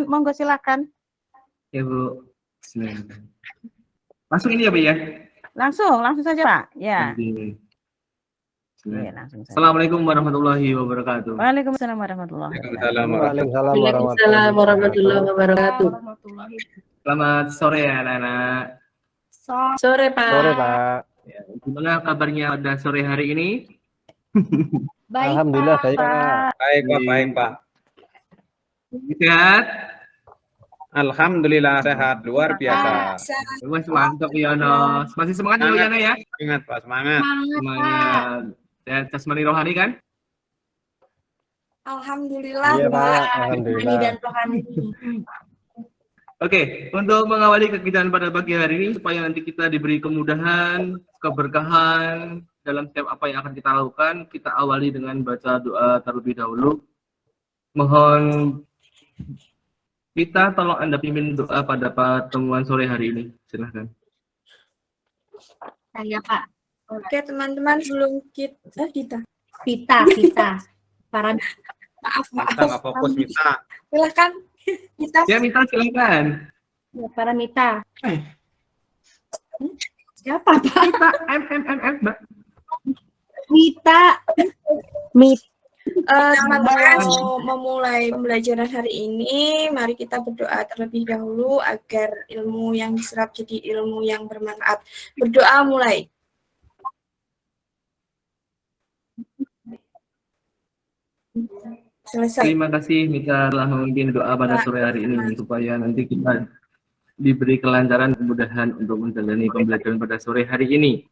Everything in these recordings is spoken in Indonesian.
monggo silakan. Ya Bu. Bismillah. Langsung ini ya Bu ya? Langsung saja Pak. Ya. Bismillah. Ya, langsung saja. Assalamualaikum warahmatullahi wabarakatuh. Waalaikumsalam warahmatullahi wabarakatuh. Waalaikumsalam warahmatullahi wabarakatuh. Selamat sore ya anak-anak. Sore Pak. Sore Pak. Ya, gimana kabarnya pada sore hari ini? Baik, Alhamdulillah baik Pak. Baik Pak, baik Pak. Sehat? Alhamdulillah sehat, luar biasa. Mas mantap Yono. Masih semangat dulu Yono ya? Semangat Pak, semangat. Semangat. Sehat jasmani rohani kan? Alhamdulillah. Iya Pak, Rohani alhamdulillah. dan rohani. Oke, untuk mengawali kegiatan pada pagi hari ini supaya nanti kita diberi kemudahan, keberkahan dalam setiap apa yang akan kita lakukan, kita awali dengan baca doa terlebih dahulu. Mohon kita tolong Anda pimpin doa pada pertemuan sore hari ini. Silahkan. Saya Pak. Oke teman-teman, sebelum kita Para maaf Kita nggak fokus Mita. silahkan kita Ya, Mita silakan. para Mita. siapa Pak? Mita, Mbak. Mita. Teman-teman mau memulai pembelajaran hari ini, mari kita berdoa terlebih dahulu agar ilmu yang diserap jadi ilmu yang bermanfaat. Berdoa mulai. Selesai. Terima kasih Mita telah memimpin doa pada sore hari ini supaya nanti kita diberi kelancaran kemudahan untuk menjalani pembelajaran pada sore hari ini.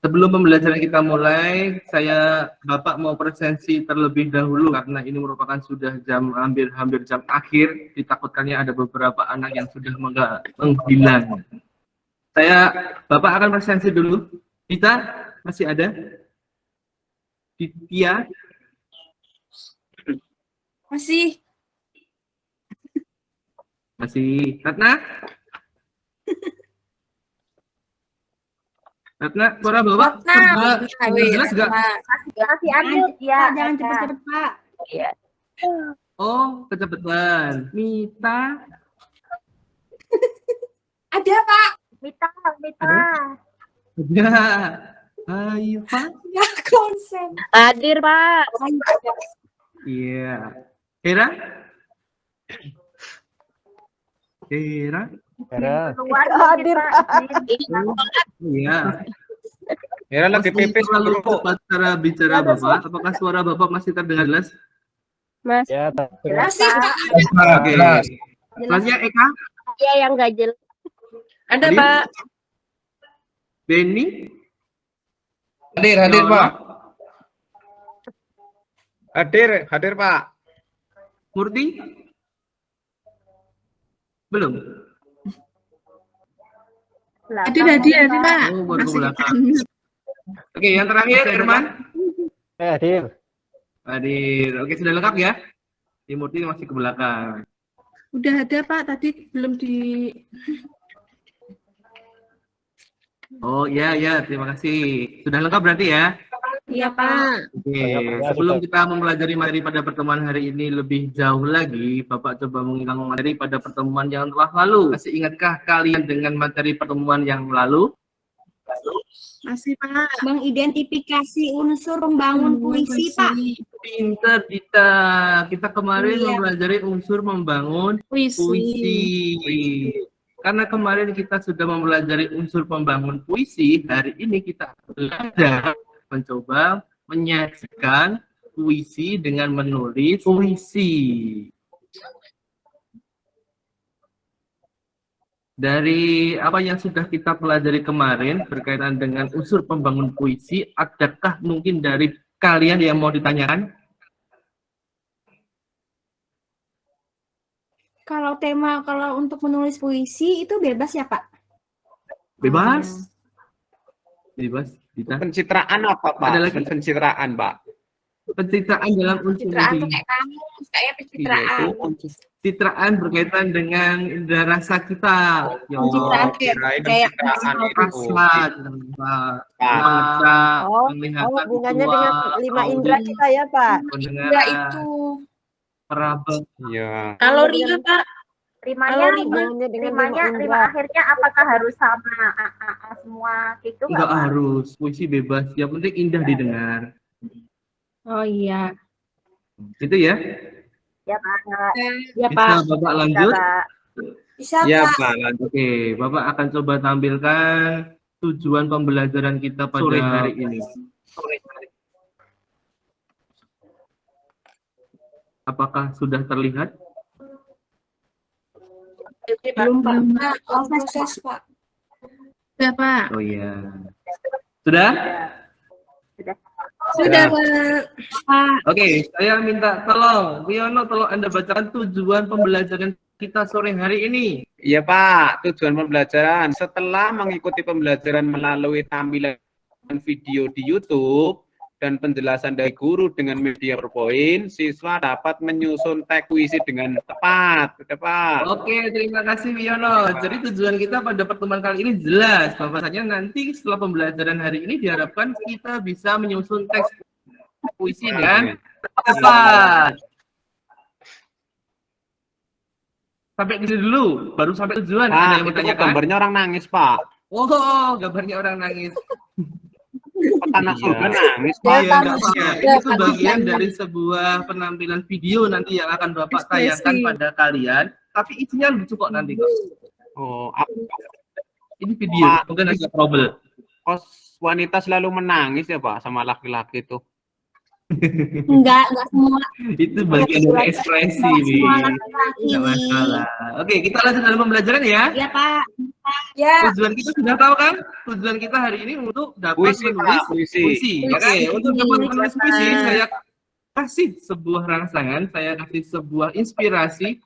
Sebelum pembelajaran kita mulai, Bapak mau presensi terlebih dahulu karena ini merupakan sudah hampir jam akhir. Ditakutkannya ada beberapa anak yang sudah menghilang. Bapak akan presensi dulu. Kita masih ada? Tia? Masih. Ratna, suara Bapak jelas nggak? Masih ada ya. Jangan cepet-cepet Pak. Iya. Oh, kecepatan. Mita. Ada Pak. Mita. Ya. Ayo, Pak. Ya konsen. Hadir Pak. Iya. Hera? Hadir Pak. Iya. Hera lagi pipis Terlalu bro. cepat cara bicara Bapak. Apakah suara Bapak masih terdengar jelas? Mas. Ya, Masih Pak. Oke. Selanjutnya Eka, Iya yang enggak jelas. Ada Hadir? Pak. Benny, Hadir Yono, Pak. Hadir Pak. Murti? Belum. Hadir Pak. Oh, baru ke belakang. Oke, yang terakhir Irman. hadir. Hadir. Oke, sudah lengkap ya? Murti masih ke belakang. Udah ada Pak, tadi belum di. Oh ya, terima kasih. Sudah lengkap berarti ya? Iya Pak. Oke, sebelum kita mempelajari materi pada pertemuan hari ini lebih jauh lagi, Bapak coba mengulang materi pada pertemuan yang telah lalu. Masih ingatkah kalian dengan materi pertemuan yang lalu? Masih Pak. Mengidentifikasi unsur membangun puisi Pak. Pinter kita. Kita kemarin mempelajari unsur membangun puisi. Karena kemarin kita sudah mempelajari unsur pembangun puisi, hari ini kita belajar mencoba menyajikan puisi dengan menulis puisi. Dari apa yang sudah kita pelajari kemarin berkaitan dengan unsur pembangun puisi, adakah mungkin dari kalian yang mau ditanyakan? Kalau untuk menulis puisi itu bebas ya Pak? Bebas. Kita. Pencitraan apa Pak? Ada lagi? Pencitraan Pak. Pencitraan dalam unsur Pencitraan tuh puisi. kayak kamu, kayak pencitraan. Citraan berkaitan dengan indera rasa kita. Pencitraan Kirain kayak pencitraan itu. Rasa, membaca, melihat hubungannya dengan 5 indera kita ya Pak. mendengar. Indra itu Peraba. Iya. Kalau Rima Pak, Rimanya, Kalau rima akhirnya apakah harus sama semua gitu Enggak Pak? harus, puisi bebas. Yang penting indah didengar. oh iya, Gitu ya. Ya Pak. ya Bisa Pak. Bapak Bisa, lanjut? Pak. Bisa, Iya, Pak. Pak. Lanjut. Oke, Bapak akan coba tampilkan tujuan pembelajaran kita pada sore hari ini. Apakah sudah terlihat? Oke, Pak. Belum, Pak. Nah, proses, Pak. Sudah Pak. Oh iya. Sudah? Sudah Pak. Oke, saya minta tolong, Wiono, tolong Anda bacakan tujuan pembelajaran kita sore hari ini. Iya, Pak. Tujuan pembelajaran setelah mengikuti pembelajaran melalui tampilan video di YouTube dan penjelasan dari guru dengan media PowerPoint, siswa dapat menyusun teks puisi dengan tepat. Sudah, Pak. Oke, terima kasih Wiono. Jadi tujuan kita pada pertemuan kali ini jelas, bahwasanya nanti setelah pembelajaran hari ini diharapkan kita bisa menyusun teks puisi dengan tepat. Sampai di sini dulu, baru sampai tujuan. Ada Pak, yang itu bertanyakan? gambarnya orang nangis, Pak. Oh, gambarnya orang nangis. Tanah Iya. surga nangis, Pak. Iya, nggak apa-apa. Ya, Itu bagian dari sebuah penampilan video nanti yang akan Bapak tayangkan pada kalian. Tapi isinya lucu kok nanti kok. Oh, Ini video, Pak. mungkin agak trouble. kok wanita selalu menangis ya, Pak, sama laki-laki itu? Enggak semua. Itu bagian dari ekspresi, Wi. Semua laki-laki. Nggak masalah. Oke, kita lanjut dalam pembelajaran ya. Ya, Pak. Ya, Tujuan kita sudah tahu kan? Tujuan kita hari ini untuk dapat Puisi, menulis Pak, puisi. puisi. Oke, untuk dapat menulis puisi, saya kasih sebuah rangsangan, saya kasih sebuah inspirasi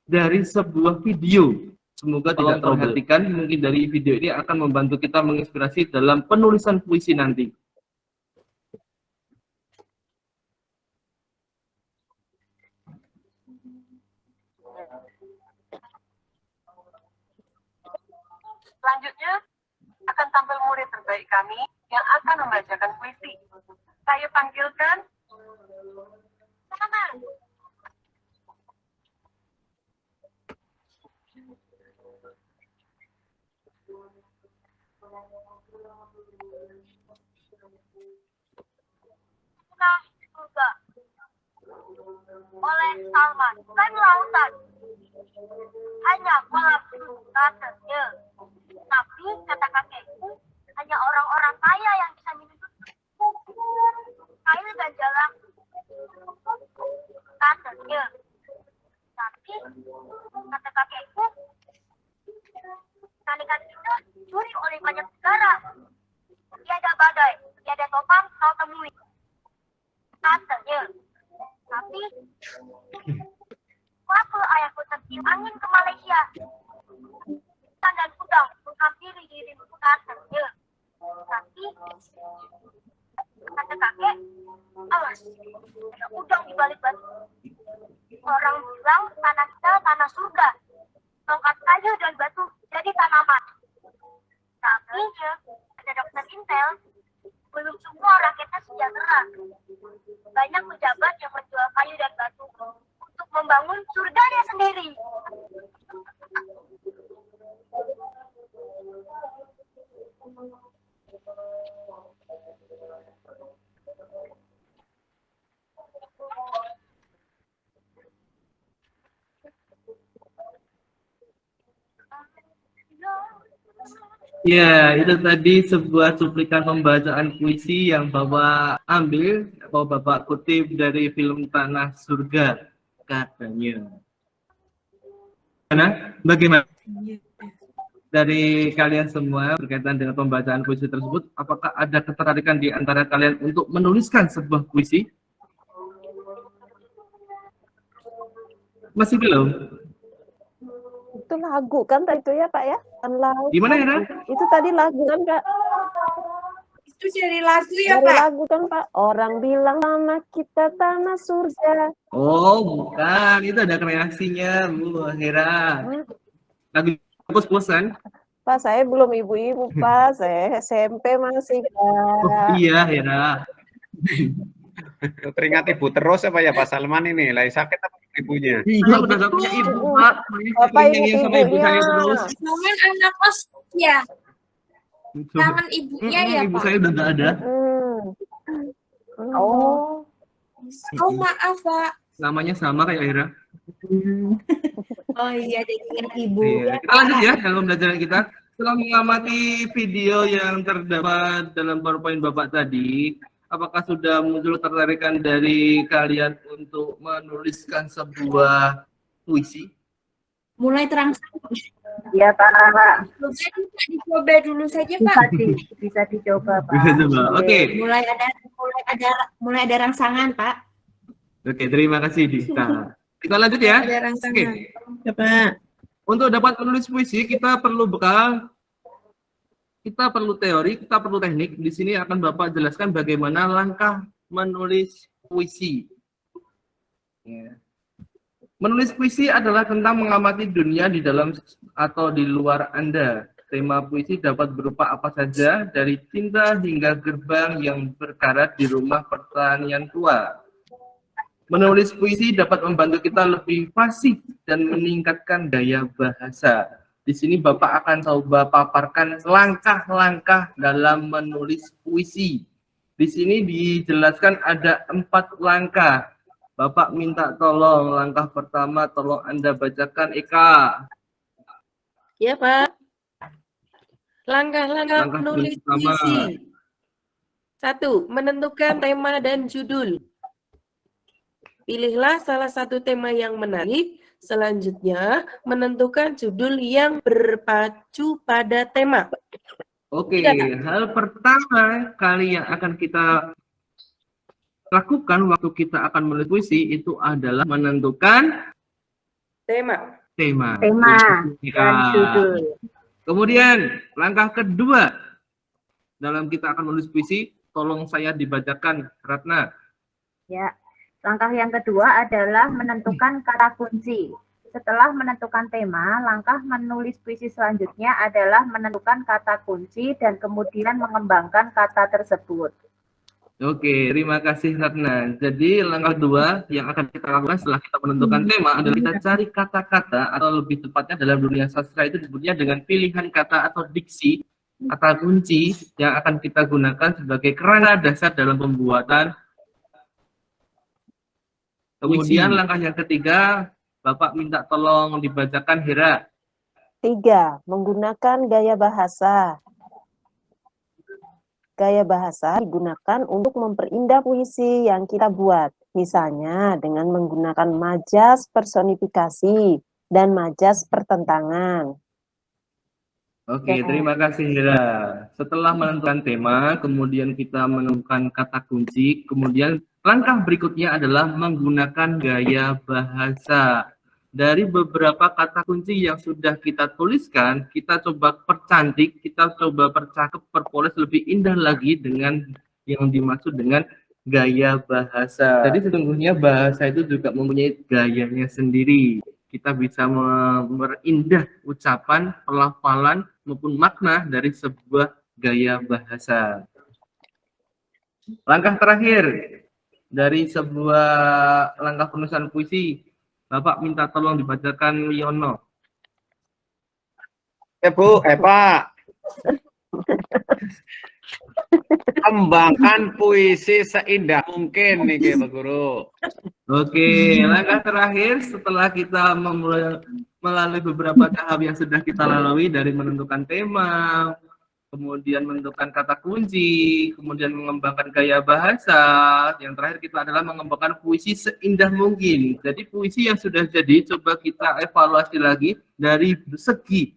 dari sebuah video. Semoga tidak terperhatikan, mungkin dari video ini akan membantu kita menginspirasi dalam penulisan puisi nanti. Selanjutnya akan tampil murid terbaik kami yang akan membacakan puisi. Saya panggilkan Sana. Nah, surga oleh Salman dan lautan hanya kolam katanya. Tapi kata kakekku hanya orang-orang kaya yang bisa minum susu. Air dan jalan katanya. Tapi kata kakekku ikan-ikan itu dicuri oleh banyak negara. Tiada badai, tiada topang kau temui. Katanya. Tapi waktu ayahku tertiup angin ke Malaysia, ikan dan udang menghampiri dirimu katanya. Tapi kata kakek, awas, ada udang di balik batu. Orang bilang tanah kita tanah surga, tongkat kayu dan batu jadi tanaman. Tapi ada dokter Intel, belum semua rakyatnya sejahtera. Banyak pejabat yang menjual kayu dan batu untuk membangun surganya sendiri. Ya, itu tadi sebuah cuplikan pembacaan puisi yang Bapak ambil atau Bapak kutip dari film Tanah Surga katanya. Bagaimana? Dari kalian semua berkaitan dengan pembacaan puisi tersebut, apakah ada ketertarikan di antara kalian untuk menuliskan sebuah puisi? Masih belum? Itu lagu kan itu ya Pak ya? Kan lagu. Gimana ya? Itu tadi lagu kan Kak? itu jadi lagu ya, Dari Pak. lagu kan Pak. Orang bilang tanah kita tanah surga. Oh, bukan. Itu ada kreasinya, Bu Hera. Lagu pus-pus kan? Pak saya belum ibu-ibu Pak. Saya SMP masih Pak. Oh, iya, Hera. Teringat ibu terus apa ya Pak Salman ini? Lagi sakit apa ibunya? Iya, udah gak punya ibu, Pak. Bapak Makanya ingat sama ibu saya ibunya. terus. Jangan anak kos ya. Jangan ibunya ya Ibu Pak. saya udah gak ada. Oh, Oh maaf Pak. Namanya sama kayak Aira. Oh iya, jadi ingat ibu. Iya. Kita lanjut ya dalam pembelajaran kita. Setelah mengamati video yang terdapat dalam PowerPoint Bapak tadi, apakah sudah muncul ketertarikan dari kalian untuk menuliskan sebuah puisi? Mulai terangsang. Iya Pak. Dicoba dulu saja Pak. Bisa dicoba Pak. Bisa coba. Oke. Mulai ada rangsangan, Pak. Oke, terima kasih Dita. Kita lanjut ya. Ada rangsangan. Oke. Ya, Pak. Untuk dapat menulis puisi, kita perlu bekal, kita perlu teori, kita perlu teknik. Di sini akan Bapak jelaskan bagaimana langkah menulis puisi. Ya. Menulis puisi adalah tentang mengamati dunia di dalam atau di luar Anda. Tema puisi dapat berupa apa saja, dari cinta hingga gerbang yang berkarat di rumah pertanian tua. Menulis puisi dapat membantu kita lebih fasih dan meningkatkan daya bahasa. Di sini Bapak akan coba paparkan langkah-langkah dalam menulis puisi. Di sini dijelaskan ada 4 langkah. Bapak minta tolong langkah pertama, tolong Anda bacakan Eka. Ya, Pak. Langkah-langkah Langkah menulis pertama. puisi. 1. Menentukan tema dan judul. Pilihlah salah satu tema yang menarik. Selanjutnya, menentukan judul yang berpacu pada tema. Oke, hal pertama kali yang akan kita lakukan waktu kita akan menulis puisi itu adalah menentukan Tema. tema. Dan judul. Kemudian, langkah kedua dalam kita akan menulis puisi, tolong saya dibacakan, Ratna. Ya. Langkah yang kedua adalah menentukan kata kunci. Setelah menentukan tema, langkah menulis puisi selanjutnya adalah menentukan kata kunci dan kemudian mengembangkan kata tersebut. Oke, terima kasih Ratna. Jadi langkah kedua yang akan kita lakukan setelah kita menentukan tema adalah kita cari kata-kata, atau lebih tepatnya dalam dunia sastra itu disebutnya dengan pilihan kata atau diksi, kata kunci yang akan kita gunakan sebagai kerangka dasar dalam pembuatan. Kemudian langkah yang ketiga, Bapak minta tolong dibacakan Hera. 3. Menggunakan gaya bahasa. Gaya bahasa digunakan untuk memperindah puisi yang kita buat. Misalnya dengan menggunakan majas personifikasi dan majas pertentangan. Oke, terima kasih Hera. Setelah menentukan tema, kemudian kita menemukan kata kunci, kemudian langkah berikutnya adalah menggunakan gaya bahasa. Dari beberapa kata kunci yang sudah kita tuliskan, kita coba percantik, kita coba percakap, perpoles lebih indah lagi dengan yang dimaksud dengan gaya bahasa. Jadi sesungguhnya bahasa itu juga mempunyai gayanya sendiri. Kita bisa memperindah ucapan, pelafalan, maupun makna dari sebuah gaya bahasa. Langkah terakhir dari sebuah langkah penulisan puisi, Bapak minta tolong dibacakan Wiono. Bu, Pak. Kembangkan puisi seindah mungkin nih Pak Guru. Oke, langkah terakhir setelah kita melalui beberapa tahap yang sudah kita lalui, dari menentukan tema, kemudian menentukan kata kunci, kemudian mengembangkan gaya bahasa. Yang terakhir kita adalah mengembangkan puisi seindah mungkin. Jadi puisi yang sudah jadi coba kita evaluasi lagi dari segi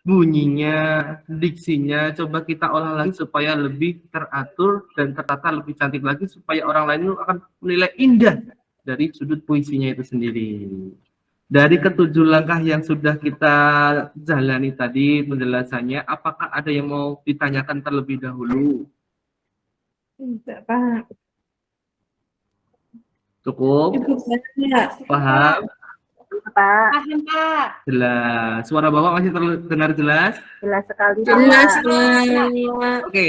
bunyinya, diksinya, coba kita olah lagi supaya lebih teratur dan tertata, lebih cantik lagi, supaya orang lain akan menilai indah dari sudut puisinya itu sendiri. Dari ketujuh langkah yang sudah kita jalani tadi penjelasannya, apakah ada yang mau ditanyakan terlebih dahulu? Tidak, Pak. Cukup? Paham? Pak, Paham, Pak. Jelas. Suara Bapak masih terdengar jelas? jelas sekali. Jelas, Pak. Pak. Oke.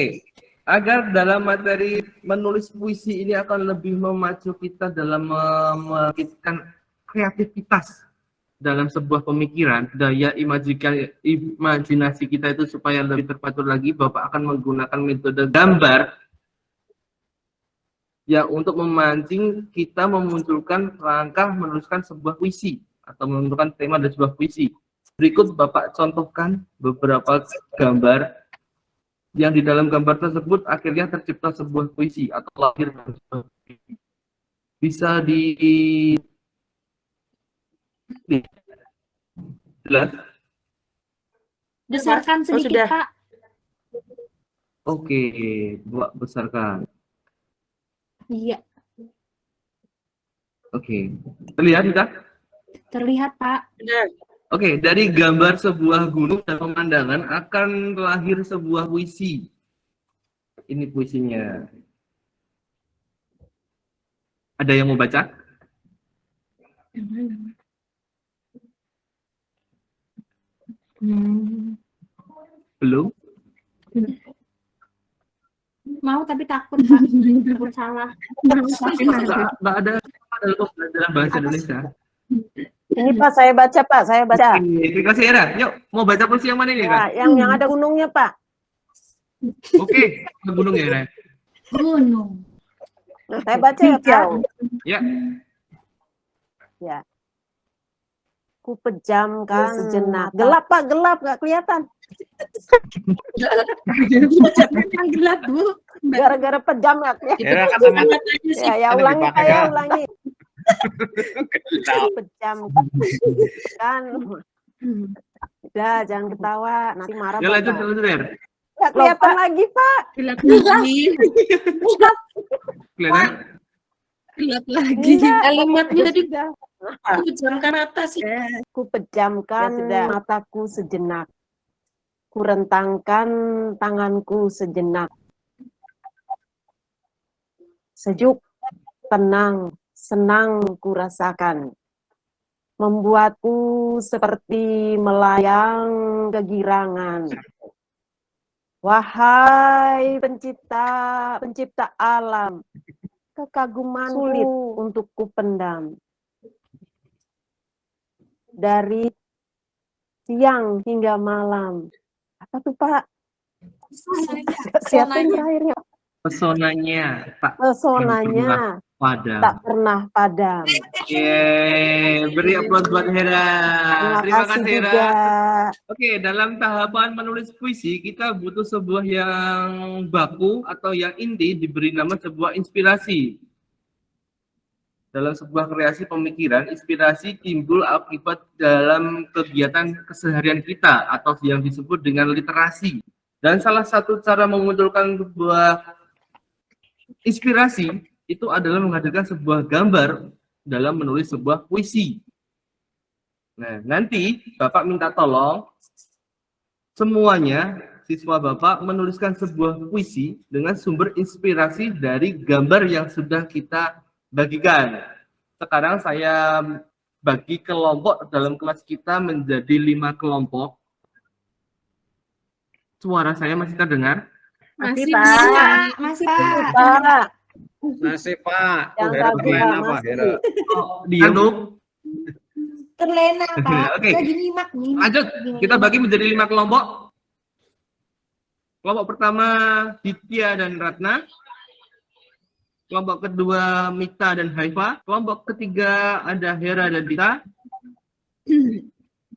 agar dalam materi menulis puisi ini akan lebih memacu kita dalam membangkitkan kreativitas dalam sebuah pemikiran, daya imajinasi kita itu supaya lebih terpacu lagi, Bapak akan menggunakan metode gambar yang untuk memancing kita memunculkan langkah menuliskan sebuah puisi atau menentukan tema dari sebuah puisi. Berikut Bapak contohkan beberapa gambar yang di dalam gambar tersebut akhirnya tercipta sebuah puisi atau lahir sebuah puisi. Bisa jelas? Besarkan sedikit, sudah. Pak. Oke, Bapak besarkan. Iya, Oke, terlihat tidak? terlihat, Pak. Sudah. Oke, dari gambar sebuah gunung dan pemandangan akan lahir sebuah puisi. Ini puisinya. Ada yang mau baca? Belum? Mau tapi takut, Pak. Takut salah. Nggak ada dalam pembelajaran bahasa Indonesia. Ini Pak, saya baca Pak, saya baca. Terima kasih Era. Yuk, mau baca puisi yang mana ini, Pak, Kak? yang ada gunungnya Pak. Oke, ke gunung ya, Era. Gunung. Nah, saya baca ya Pak. Ya. Ya. Ku pejamkan sejenak. Gelap Pak, gelap, nggak kelihatan. Gelap, Bu. Gara-gara pejam nggak kelihatan. Era kacamata Ya, ulangi Pak, ya, ulangi. gelap. Pejamkan. Udah, jangan ketawa, nanti marah. Ya lanjut, Bapak. lanjut, Era. Nggak kelihatan lagi Pak. Gelap lagi. Kelihatan? Gelap lagi. Kalimatnya tadi Sudah. pejamkan atas ya. Ku pejamkan mataku sejenak. Ku rentangkan tanganku sejenak. Sejuk, tenang, senang ku rasakan. Membuatku seperti melayang kegirangan. Wahai pencipta alam, kekaguman sulit untuk ku pendam. Dari siang hingga malam. Apa tuh Pak? Siapa yang terakhirnya? Pesonanya, Pak. Pesonanya Padam. tak pernah padam. Yeay, beri aplaus buat Hera. Terima kasih Hera. juga. Oke, dalam tahapan menulis puisi, kita butuh sebuah yang baku atau yang inti diberi nama sebuah inspirasi. Dalam sebuah kreasi pemikiran, inspirasi timbul akibat dalam kegiatan keseharian kita atau yang disebut dengan literasi. Dan salah satu cara memunculkan sebuah inspirasi itu adalah menghadirkan sebuah gambar dalam menulis sebuah puisi. Nah, nanti Bapak minta tolong semuanya siswa Bapak menuliskan sebuah puisi dengan sumber inspirasi dari gambar yang sudah kita bagikan. Sekarang saya bagi kelompok dalam kelas kita menjadi 5 kelompok. Suara saya masih terdengar? Masih, Pak. Masih, Pak. Masih Pak. Yang Hera ragu, terlena Pak, Pak masih. Hera. Diam. Terlena, Pak. Oke. Lagi nyimak nih. Lanjut, kita bagi menjadi 5 kelompok. Kelompok pertama Ditya dan Ratna. Kelompok kedua Mita dan Haifa. Kelompok ketiga ada Hera dan Dita.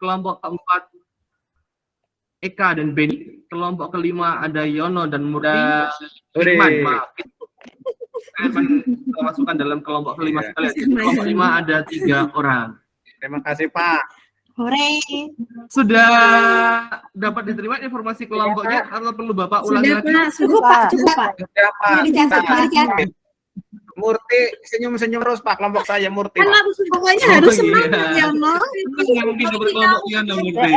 Kelompok keempat Eka dan Beni. Kelompok kelima ada Yono dan Murti. Irman, maaf. Irman masukkan dalam kelompok kelima sekalian. Kelompok lima ada 3 orang. Terima kasih Pak. Hore. Sudah dapat diterima informasi kelompoknya atau perlu Bapak ulangi Sudah, lagi? Pak. Cukup, Pak. Cukup, Pak. Sudah Pak. Ini dicatat, Pak. Dicatat. Murti senyum-senyum terus Pak, kelompok saya Murti. Kan Pak. harus pokoknya harus senang iya. ya, no. Nggak mungkin berkelompok ya, Murti.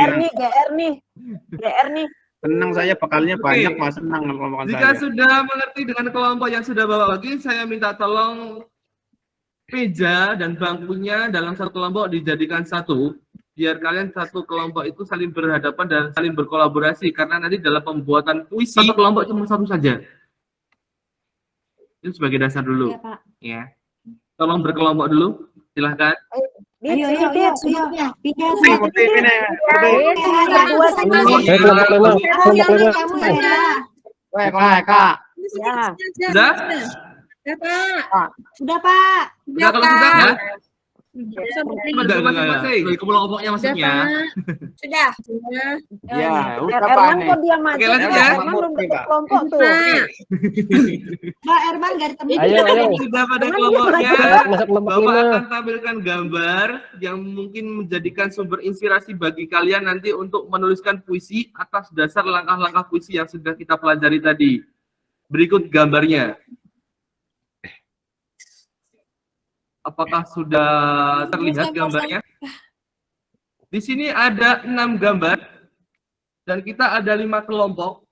GR nih. Senang saya bekalnya Oke. banyak Pak, senang kelompokan Jika saya. sudah mengerti dengan kelompok yang sudah Bapak bagi, saya minta tolong meja dan bangkunya dalam satu kelompok dijadikan satu, biar kalian satu kelompok itu saling berhadapan dan saling berkolaborasi, karena nanti dalam pembuatan puisi satu kelompok cuma satu saja. Itu sebagai dasar dulu. Iya, Pak. Ya. Tolong berkelompok dulu. Silahkan. Ayo, pindah. Murti, ini. Saya kelompok 5. Kelompok 5. Kamu ya. Kak. Ya. Sudah? Sudah, Pak. Udah kalau sudah ya? Enggak, Bagi kelompoknya maksudnya. Sudah. Ya, udah Pak. Erman nih. kok dia maju? Oke, lanjut ya. Erman belum bentuk kelompok tuh. Mbak Erman nggak ditemenin. Ayo. Sudah pada kelompoknya. Masuk kelompok Bapak 5. akan tampilkan gambar yang mungkin menjadikan sumber inspirasi bagi kalian nanti untuk menuliskan puisi atas dasar langkah-langkah puisi yang sudah kita pelajari tadi. Berikut gambarnya. Apakah sudah terlihat gambarnya? Di sini ada 6 gambar dan kita ada 5 kelompok.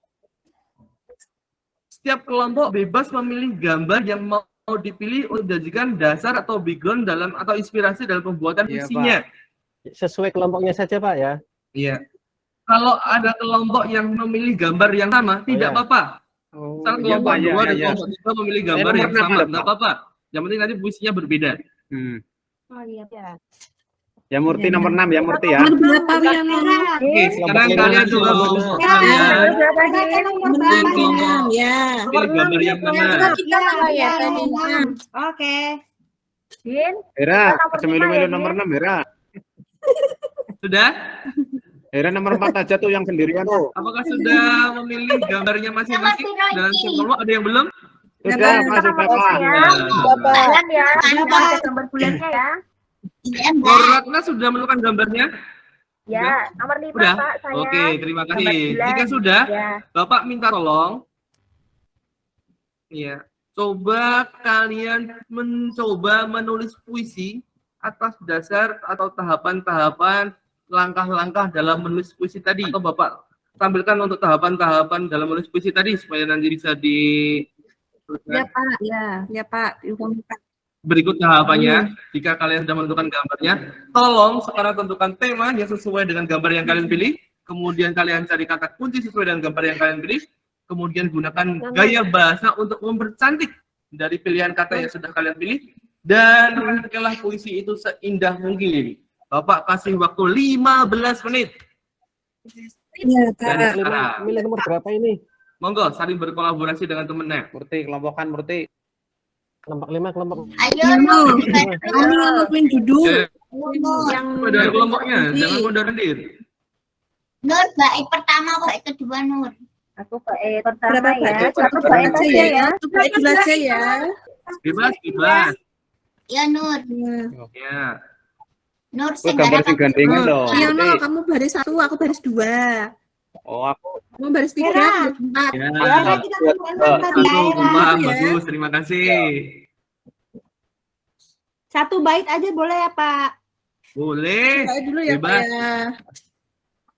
Setiap kelompok bebas memilih gambar yang mau dipilih untuk dijadikan dasar atau background dalam atau inspirasi dalam pembuatan Iya, puisinya. Sesuai kelompoknya saja, Pak ya. Iya. Kalau ada kelompok yang memilih gambar yang sama, tidak iya. apa-apa. Oh, Misal iya, kelompok Pak, 2 dan iya. kelompok 3 memilih gambar nomor yang 6 sama, ada, tidak Pak. apa-apa. Yang penting nanti puisinya berbeda. Oh iya. Ya Murti nomor 6 ya Murti ya. Berapa yang Oke, sekarang Kelompok kalian lima, coba kelompok kelompok Ya, kalian. nomor Pilih berapa kelompok. Ya. Pilih gambar yang mana? Kita mana ya tadi? Oke. Din, Hera, Nomor semilu-milu lima ya, nomor Din? 6 Hera. Sudah? Hera nomor 4 aja tuh yang sendirian tuh. Apakah sudah memilih gambarnya masing-masing? Dalam setiap kelompok ada yang belum? Sudah, Pak, sudah Pak. ya. Bulan ya. Ada gambar bulannya ya. Nur Ratna sudah menemukan gambarnya? Ya, nomor 5 Udah? Pak, saya. Oke, terima Gambar kasih. bulan. Jika sudah, Ya. Bapak minta tolong. Ya, coba kalian mencoba menulis puisi atas dasar atau tahapan-tahapan langkah-langkah dalam menulis puisi tadi. Atau Bapak tampilkan untuk tahapan-tahapan dalam menulis puisi tadi supaya nanti bisa di Ya Pak, ya Pak. berikut tahapannya. Jika kalian sudah menentukan gambarnya, tolong sekarang tentukan tema yang sesuai dengan gambar yang kalian pilih. Kemudian kalian cari kata kunci sesuai dengan gambar yang kalian pilih. Kemudian gunakan gaya bahasa untuk mempercantik dari pilihan kata yang sudah kalian pilih. Dan rangkailah puisi itu seindah mungkin. Bapak kasih waktu 15 menit. Iya Dari Pak. sekarang. Milih nomor berapa ini? Monggo, saling berkolaborasi dengan temennya. Murti, kelompokan Murti. Kelompok 5, kelompok. Ayo, kamu nentuin judul. Yang Dari kelompoknya, jangan mondar-mandir. Nur, bait pertama, bait kedua Nur. aku bait pertama Berapa ya. bait? Satu bait Aja aja ya. Itu bait dulu aja ya. Bebas, bebas. Ya Nur, Ya. Nur Oh, gambar sing gandengan dong. Iya, Murti. no, kamu baris 1, aku baris 2. Oh, aku. Kamu baris 3, aku 4. Ya. Satu Paham, ya. bagus. Terima kasih. Satu bait aja boleh ya Pak? Boleh. Bait dulu ya Pak Bebas. ya.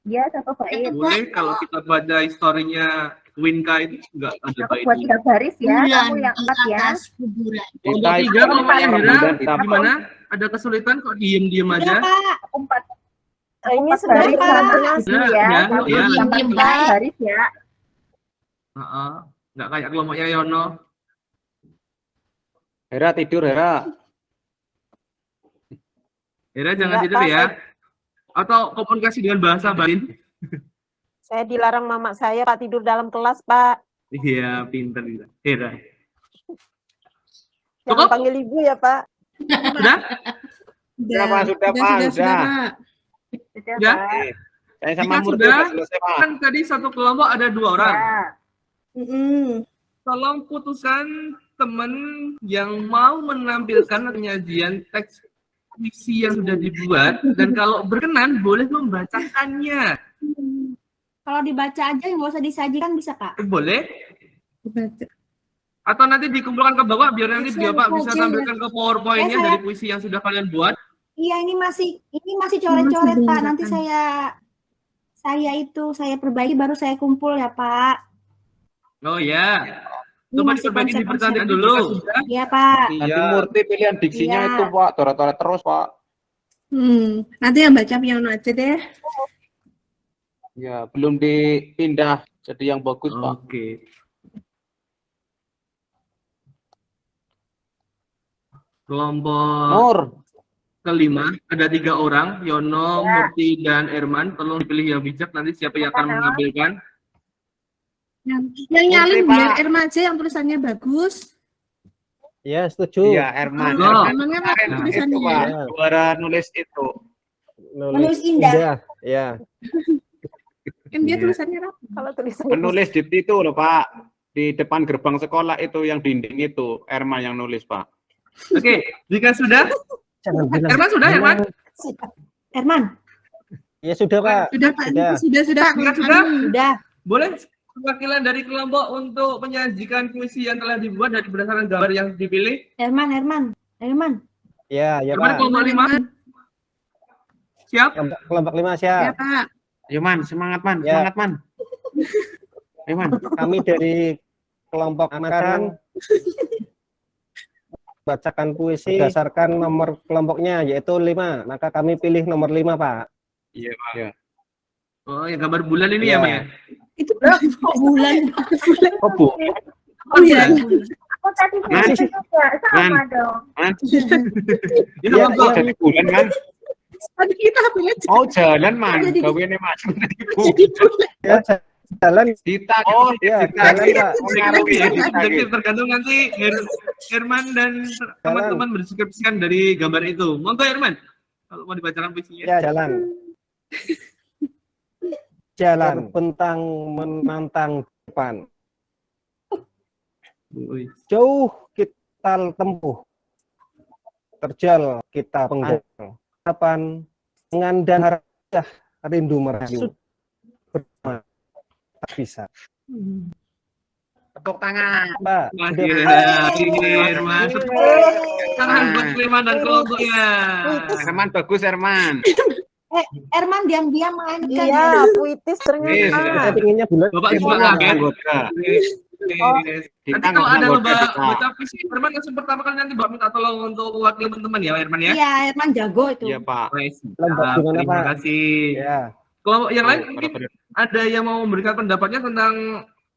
Ya, satu bait. Boleh kalau kita baca historinya Winka itu enggak ada Aku baik. buat 3 baris ya. bulan Kamu yang di 4 ya. atas kuburan. Kelompok Kita 3 kelompoknya Hera, bulan kita- gimana? Ada kesulitan kok diem-diem aja? Berapa? Aku 4 Ini baris sebenarnya kombinasi Ya, ya. ya, Kalau ya. yang Diem, 4 baik. baris ya. Heeh. Enggak kayak kelompoknya Yono. Hera tidur, Hera. Hera jangan Enggak, tidur Pak, ya. Atau komunikasi dengan bahasa batin. saya dilarang mama saya Pak tidur dalam kelas, Pak. Iya, pinter gitu. Hera. Jangan Cukup? panggil ibu ya, Pak. Sudah? Sudah, Pak, sudah, Pak, sudah. Pak. Sudah, Ya. Pak. Saya sama Jika Murti sudah, udah selesai, Pak. Kan tadi satu kelompok ada 2 orang. Ya. Tolong putuskan teman yang mau menampilkan penyajian teks puisi yang sudah dibuat dan kalau berkenan boleh membacakannya. Kalau dibaca aja nggak usah disajikan bisa Pak? Boleh? Atau nanti dikumpulkan ke bawah biar nanti Bisa, Bapak bisa aja. tampilkan ke PowerPoint-nya Ya, saya- dari puisi yang sudah kalian buat. Iya ini masih coret-coret Pak. Nanti saya perbaiki baru saya kumpul ya Pak. Oh ya. Ini Coba masih diperbaiki konsep-konsep. dipercantik dulu. Iya Pak. Nanti Iya. Murti pilihan diksinya Iya. itu, Pak. Coret-coret terus, Pak. Nanti yang baca piano aja deh. Ya, belum dipindah jadi yang bagus, Pak. Oke. Kelompok Nur. kelima ada 3 orang, Yono, Murti, dan Erman. Tolong dipilih yang bijak. Nanti siapa yang akan mengambilkan? Yang nyalin Oke, biar Pak. Erma aja yang tulisannya bagus. Ya, setuju. Iya, Erman. Oh. Erman Emangnya kemarin apa itu, tulisannya? Pak. Ya. Juara nulis itu. Menulis indah. Ya. Kan dia Iya. tulisannya rapi. Kalau tulisannya Penulis di itu loh, Pak. Di depan gerbang sekolah itu yang dinding itu. Erman yang nulis, Pak. Oke, jika sudah, Jangan bilang. Erman sudah, Erman? Erman, Ya sudah, Pak. sudah Pak. Sudah. Sudah. Jika sudah, Sudah. boleh perwakilan dari kelompok untuk menyajikan puisi yang telah dibuat dari berdasarkan gambar yang dipilih. Erman. Ya, ya, Erman Pak. kelompok 5. Siap? Kelompok 5 Ya, siap. Pak. Ayo, Man. Semangat, Man. Ya. Semangat, Man. Ayo, Man. Kami dari kelompok akan bacakan puisi berdasarkan nomor kelompoknya yaitu 5. Maka kami pilih nomor 5, Pak. Iya, Pak. Ya. Oh, yang gambar bulan ini Iya. ya, Mas ya? Itu bulan. Oh, Bu. Oh iya. Aku tadi Man. juga sama dong. Man. Ya, Iya, monggo. Jadi bulan, Man. Tadi kita punya Oh, jalan, Man. Jadi- Gawe ini, Mas. jadi bulan. Ya, jalan. Dita. Oh, iya, Dita. jalan, Pak. Mengaruhi ya, Dita. Jadi tergantung nanti Herman dan teman-teman berdiskusikan dari gambar itu. Monggo Herman, kalau mau dibacakan puisinya. Ya, jalan. Jalan bentang menantang depan. Wih. Jauh kita tempuh. Terjal kita penggal. Harapan dengan dan harap rindu merayu. Bersama tak bisa. Tepuk tangan. Pak, Mas udah. Herman. Tangan buat Herman dan kelompoknya. Herman bagus, Herman. Erman diam-diam mainkan. Iya, puitis Iya. ternyata. Saya pinginnya bulan. Bapak Dita juga nggak kaget. anggota. Nanti Dita kalau nggak ada anggota, lomba Dita. baca puisi, Herman langsung pertama kali nanti Mbak minta tolong untuk mewakili teman-teman ya, Herman ya. Iya, Erman jago itu. Iya, Pak. Nice. Lomba gimana, Terima Pak? kasih. Ya. Kelompok yang lain Para mungkin penduduk. ada yang mau memberikan pendapatnya tentang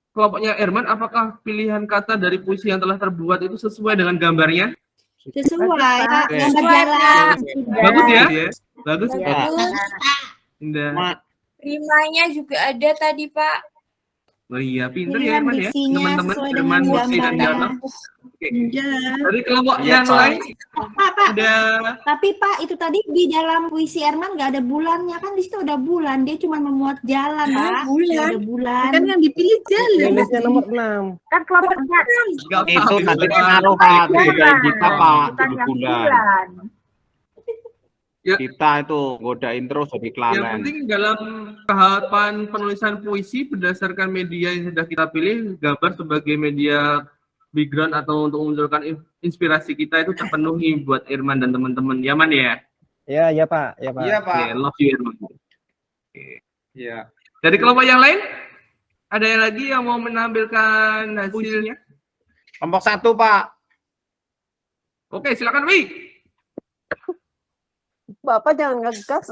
kelompoknya Herman, apakah pilihan kata dari puisi yang telah terbuat itu sesuai dengan gambarnya? Sesuai. Pak. Gambar jalan. Bagus ya? Bagus. Ya. Indah. Ma- Primanya juga ada tadi, Pak. Oh iya, pinter ya Pilihan Herman ya. diksinya Teman-teman sesuai Herman, dengan Murti dan gambarnya. Yono. Oke. Iya. Dari kelompok Iya, yang Pak. lain Pak, ada tapi Pak itu tadi di dalam puisi Erman nggak ada bulannya kan di situ ada bulan dia cuma memuat jalan Pak. bulan. Nggak ada bulan. Kan yang dipilih jalan. Nulisnya nomor 6. Kan kelompoknya nggak Itu apa-apa. tadi pengaruh, Pak. Itu godain kita, Pak. bukan Tujuh yang bulan. bulan. Kita itu godain terus jadi Yang kelalen. penting dalam tahapan penulisan puisi berdasarkan media yang sudah kita pilih, gambar sebagai media background atau untuk memunculkan inspirasi kita itu terpenuhi buat Irman dan teman-teman. Yaman ya? Ya, ya, Pak. Ya, Pak. Iya, Oke, Pak. love you Irman. Iya. Dari kelompok yang lain, ada yang lagi yang mau menampilkan hasilnya? Kelompok 1, Pak. Oke, silakan Wi. Bapak jangan ngegas.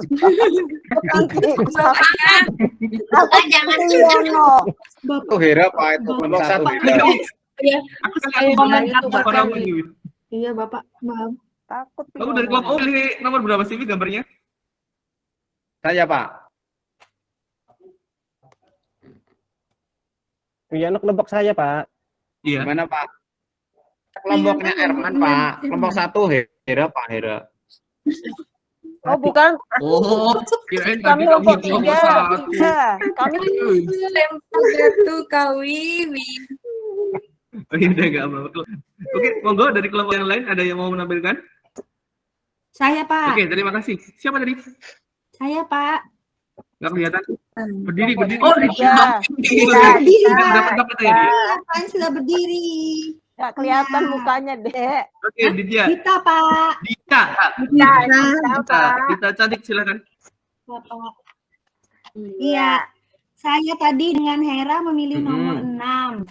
Bapak jangan Yono. Itu Hera, Pak. Itu kelompok 1 Hera. Iya. Aku Ayo, sangat komentar, mengenal Bapak. orang ini. Iya Bapak, maaf. Takut. Kamu dari kelompok O pilih nomor berapa sih Wi, gambarnya? Saya, Pak. Wiyono kelompok saya, Pak. Iya. Gimana, Pak? Kelompoknya Erman, Pak. Kelompok 1 Hera, Pak. Hera. Oh, bukan. Oh, kirain Kami tadi kelompok kamu tiga. satu. Tiga. Kami Lempar batu kawiwi. Oh, iya, enggak apa-apa. Oke, monggo dari kelompok yang lain ada yang mau menampilkan? Saya Pak, Oke, terima kasih. Siapa tadi? saya Pak. Nggak kelihatan? Berdiri. Oh, iya. Berdiri, Pak. Dapat ya dia. Saya sudah berdiri. nggak kelihatan mukanya, Dek. Oke, Ditya. Kita Pak. Dita. Dita cantik, silakan. Bapak. Iya. Saya tadi dengan Hera memilih nomor 6.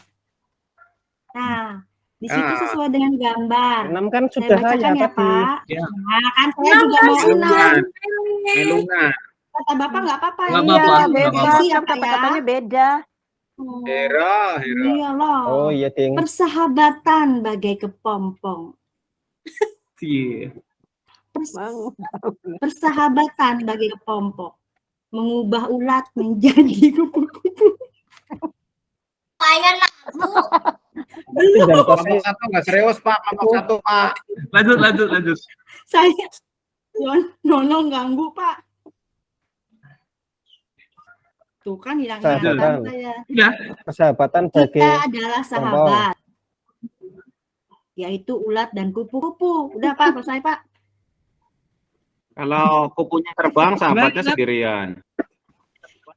Nah, di situ Ah. sesuai dengan gambar. 6 kan Saya sudah bacakan saya ya tadi. Pak. Ya. Nah, kan saya juga mau 6. Melungan. Kata Bapak nggak apa-apa Nggak ya. apa-apa, Iya, nggak beda. apa-apa. Siap, Kan Pak, ya. kata-katanya beda. Oh, Hera. iya loh. Oh, iya, Ding. Persahabatan bagai kepompong. Iya. Persahabatan bagi kelompok. Mengubah ulat menjadi kupu-kupu. Saya lagu. Tinggal Kelompok kosnya. satu nggak serius Pak, kelompok satu Pak. Lanjut. Saya Nono ganggu, Pak. Tuh kan hilang ingatan Sahabatan. saya. Udah. Persahabatan bagi Kita adalah sahabat, yaitu ulat dan kupu-kupu. Udah Pak, selesai Pak. Kalau kupunya terbang, sahabatnya sendirian.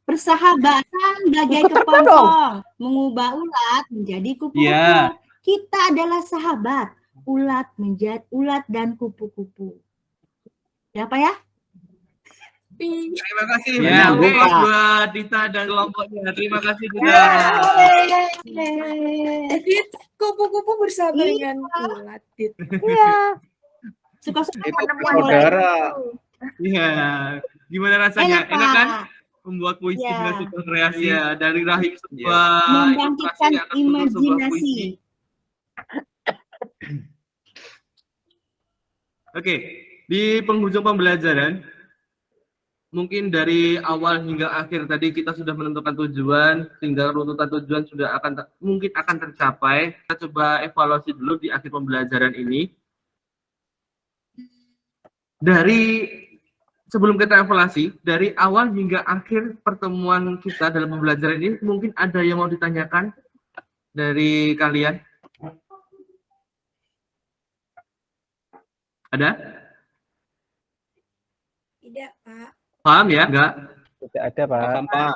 Persahabatan bagai kepompong, mengubah ulat menjadi kupu-kupu. Iya. Kita adalah sahabat, ulat menjadi ulat dan kupu-kupu. Ya Pak ya? Terima kasih. Ya, Ya, oke Pak. buat Dita dan kelompoknya. Terima kasih juga. Jadi kupu-kupu bersama dengan ulat. Suka-suka Itu penemuan saudara. Iya. Gimana rasanya? Enak, Enak kan? Pak. Membuat puisi Ya. dengan sebuah kreasi ya dari rahim sebuah Membangkitkan ilustrasi yang akan membentuk sebuah puisi. imajinasi. Oke, di penghujung pembelajaran, mungkin dari awal hingga akhir tadi kita sudah menentukan tujuan, sehingga runtutan tujuan sudah mungkin akan tercapai. Kita coba evaluasi dulu di akhir pembelajaran ini. Sebelum kita evaluasi, dari awal hingga akhir pertemuan kita dalam pembelajaran ini, mungkin ada yang mau ditanyakan dari kalian? Ada? Tidak, Pak. Paham ya? Enggak? tidak ada Pak. Paham, Pak.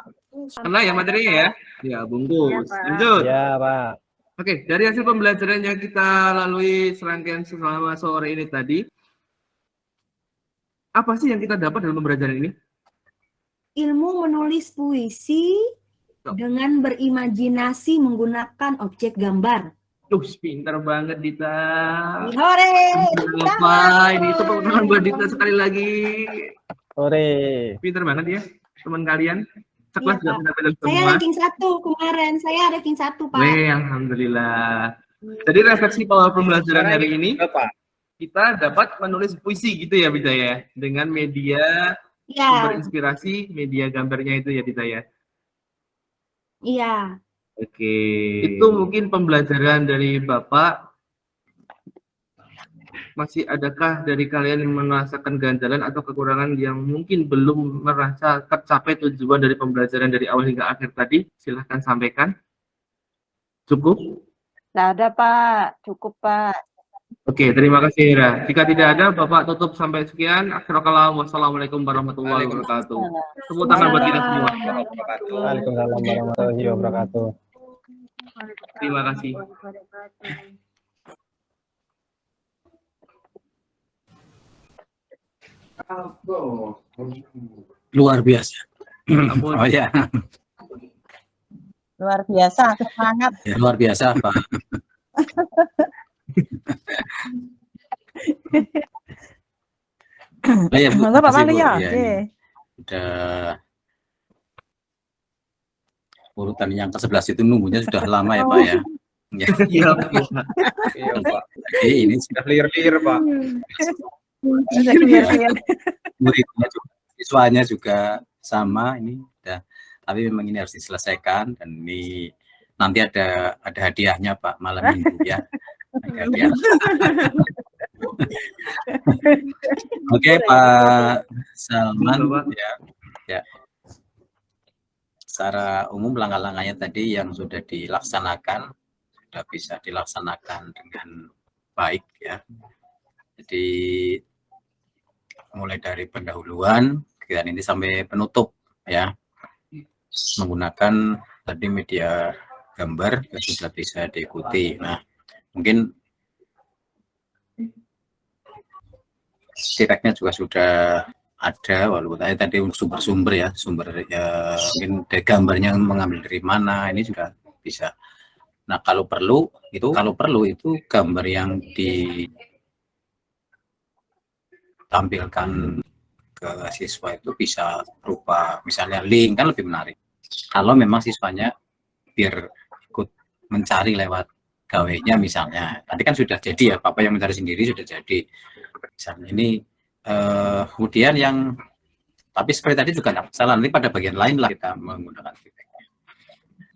Kena ya materinya ya? Ya, bungkus. Iya, Pak. Lanjut. Ya Pak. Oke, dari hasil pembelajaran yang kita lalui serangkaian selama sore ini tadi, apa sih yang kita dapat dalam pembelajaran ini? Ilmu menulis puisi dengan berimajinasi menggunakan objek gambar. Pintar banget Dita. Hore! Apa ini tepuk tangan buat Dita sekali lagi. Sore. Pintar banget ya teman kalian. Sekelas Iya, juga Pak. pintar-pintar Saya semua. ranking 1 kemarin. Saya ranking 1, Pak. Weh, alhamdulillah. Jadi refleksi pola pembelajaran hari ini, Pak. kita dapat menulis puisi gitu ya Bida ya, dengan media Iya, sumber inspirasi, media gambarnya itu ya Dita ya. iya. Oke, itu mungkin pembelajaran dari Bapak. Masih adakah dari kalian yang merasakan ganjalan atau kekurangan yang mungkin belum merasa tercapai tujuan dari pembelajaran dari awal hingga akhir tadi? Silahkan sampaikan. Cukup? Nggak ada Pak, cukup Pak. Oke, terima kasih Ira. Jika tidak ada, Bapak tutup sampai sekian. Akhirul kalam. Wassalamualaikum warahmatullahi wabarakatuh. Tepuk tangan buat kita semua. Waalaikumsalam warahmatullahi wabarakatuh. Terima kasih. Luar biasa. Ampun. Oh ya, Luar biasa, semangat. ya luar biasa Pak. Oh ya, Bu, Mantap Pak makasih, Bu. Malia. Ya, Oke. ini udah urutan yang ke-11 itu nunggunya sudah lama ya Pak ya. Ya, Iya, Iya, Pak. jadi ini Sudah clear, Pak. muridnya juga, siswanya juga sama ini udah, tapi memang ini harus diselesaikan dan ini nanti ada hadiahnya Pak malam minggu ya. Ada hadiah. Oke Pak Salman ya. Secara umum langkah-langkahnya tadi yang sudah dilaksanakan sudah bisa dilaksanakan dengan baik ya. Jadi mulai dari pendahuluan kegiatan ini sampai penutup ya, menggunakan tadi media gambar yang sudah bisa diikuti. Nah, mungkin direknya juga sudah ada, walaupun tadi sumber-sumber ya, mungkin dari gambarnya mengambil dari mana, ini juga bisa. Nah, kalau perlu itu gambar yang ditampilkan ke siswa itu bisa berupa misalnya link, kan lebih menarik. Kalau memang siswanya biar ikut mencari lewat gawainya misalnya. Tadi kan sudah jadi ya, Bapak yang mencari sendiri sudah jadi. Misalnya ini kemudian yang tapi seperti tadi juga tidak masalah, nanti pada bagian lain lah kita menggunakan feedback.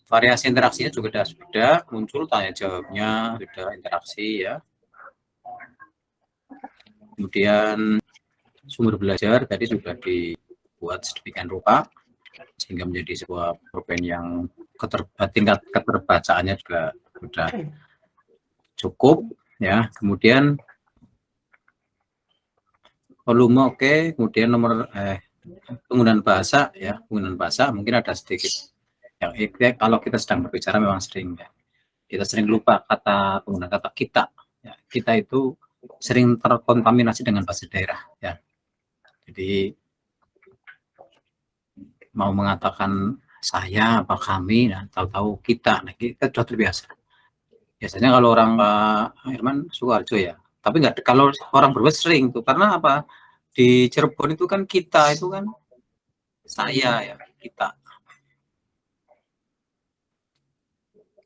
Variasi interaksinya juga sudah muncul, tanya jawabnya sudah interaksi ya. Kemudian sumber belajar tadi sudah dibuat sedemikian rupa sehingga menjadi sebuah pulpen yang tingkat keterbacaannya juga sudah cukup ya. Kemudian volume oke, kemudian nomor penggunaan bahasa ya, penggunaan bahasa mungkin ada sedikit yang kalau kita sedang berbicara memang sering ya, kita sering lupa penggunaan kata kita ya. Kita itu sering terkontaminasi dengan bahasa daerah ya. Jadi mau mengatakan saya apa kami, nah, tahu-tahu kita, nah, kita sudah terbiasa. Biasanya kalau orang Pak Herman Sukoharjo ya, tapi nggak, kalau orang Brebes sering tuh, karena apa? Di Cirebon itu kan kita itu kan saya ya, kita.